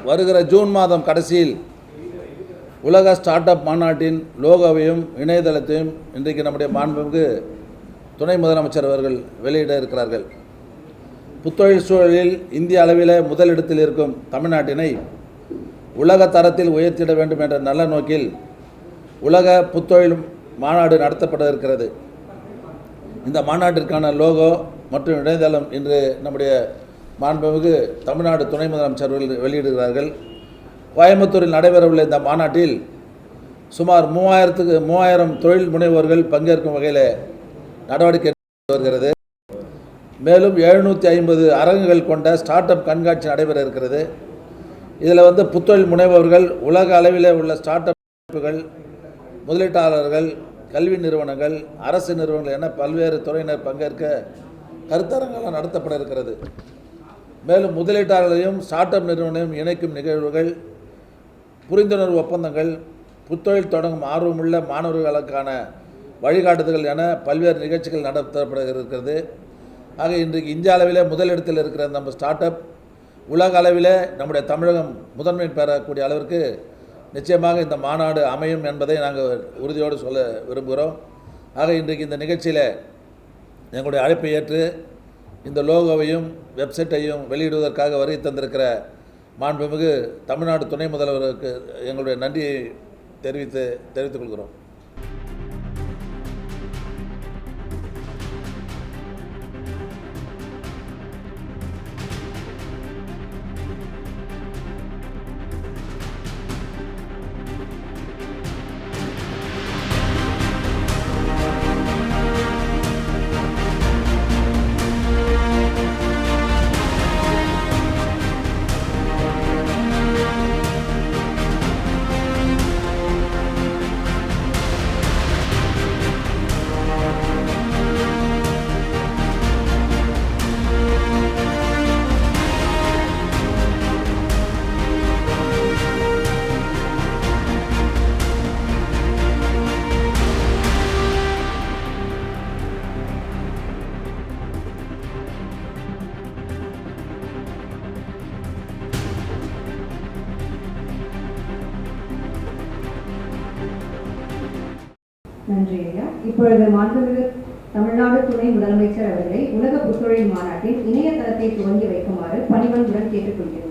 வருகிற ஜூன் மாதம் கடைசியில் உலக ஸ்டார்ட் அப் மாநாட்டின் லோகோவையும் இணையதளத்தையும் இன்றைக்கு நம்முடைய மாண்புமிகு துணை முதலமைச்சர் அவர்கள் வெளியிட இருக்கிறார்கள். புத்தொழில் சூழலில் இந்திய அளவில் முதலிடத்தில் இருக்கும் தமிழ்நாட்டினை உலக தரத்தில் உயர்த்திட வேண்டும் என்ற நல்ல நோக்கில் உலக புத்தொழில் மாநாடு நடத்தப்பட இருக்கிறது. இந்த மாநாட்டிற்கான லோகோ மற்றும் இணையதளம் இன்று நம்முடைய மாண்புமிகு தமிழ்நாடு துணை முதலமைச்சர் வெளியிடுகிறார்கள். கோயம்புத்தூரில் நடைபெறவுள்ள இந்த மாநாட்டில் சுமார் 3000 தொழில் முனைவோர்கள் பங்கேற்கும் வகையில் நடவடிக்கை வருகிறது. மேலும் 750 அரங்குகள் கொண்ட ஸ்டார்ட் அப் கண்காட்சி நடைபெற இருக்கிறது. இதில் புத்தொழில் முனைவோர்கள், உலக அளவில் உள்ள ஸ்டார்ட் அப்புகள், முதலீட்டாளர்கள், கல்வி நிறுவனங்கள், அரசு நிறுவனங்கள் என பல்வேறு துறையினர் பங்கேற்க கருத்தரங்கெல்லாம் நடத்தப்பட இருக்கிறது. மேலும் முதலீட்டாளர்களையும் ஸ்டார்ட் அப் நிறுவனங்களையும் இணைக்கும் நிகழ்வுகள், புரிந்துணர்வு ஒப்பந்தங்கள், புத்தொழில் தொடங்கும் ஆர்வமுள்ள மாணவர்களுக்கான வழிகாட்டுதல்கள் என பல்வேறு நிகழ்ச்சிகள் நடத்தப்பட இருக்கிறது. ஆக இன்றைக்கு இந்திய அளவில் முதலிடத்தில் இருக்கிற நம்ம ஸ்டார்ட் அப் உலக அளவில் நம்முடைய தமிழகம் முதன்மை பெறக்கூடிய அளவிற்கு நிச்சயமாக இந்த மாநாடு அமையும் என்பதை நாங்கள் உறுதியோடு சொல்ல விரும்புகிறோம். ஆக இன்றைக்கு இந்த நிகழ்ச்சியில் எங்களுடைய அழைப்பை ஏற்று இந்த லோகோவையும் வெப்சைட்டையும் வெளியிடுவதற்காக வருகை தந்திருக்கிற மாண்புமிகு தமிழ்நாடு துணை முதல்வருக்கு எங்களுடைய நன்றியை தெரிவித்துக் கொள்கிறோம். நன்றி ஐயா. இப்பொழுது மாண்புமிகு தமிழ்நாடு துணை முதலமைச்சர் அவர்களை உலக புத்தொழில் மாநாட்டின் இணையதளத்தை துவங்கி வைக்குமாறு பணிவன்புடன் கேட்டுக்கொள்கிறேன்.